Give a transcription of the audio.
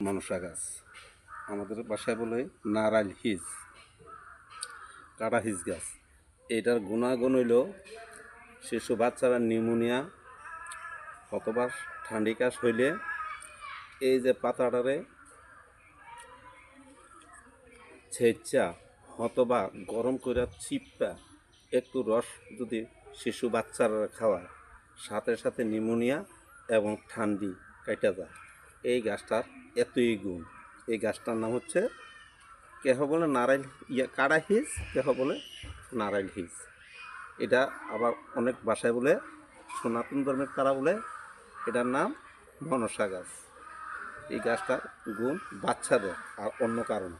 মনসা গাছ, আমাদের বাসায় বলে নারাইল হিজ, কাটা হিজ গাছ। এটার গুণাগুণ হইল শিশু বাচ্চারা নিউমোনিয়া অথবা ঠান্ডি কাশ হইলে এই যে পাতাটারে ছেঁচা অথবা গরম করে চিপা একটু রস যদি শিশু বাচ্চারা খাওয়ায়, সাথে সাথে নিউমোনিয়া এবং ঠান্ডি কেটে যায়। এই গাছটার এতই গুণ। এই গাছটার নাম হচ্ছে কেহ বলে নারাইল কাড়া হিজ, কেহ বলে নারাইল হিজ। এটা আবার অনেক ভাষায় বলে, সনাতন ধর্মের তারা বলে এটার নাম মনসা গাছ। এই গাছটার গুণ বাচ্চাদের আর অন্য কারণ।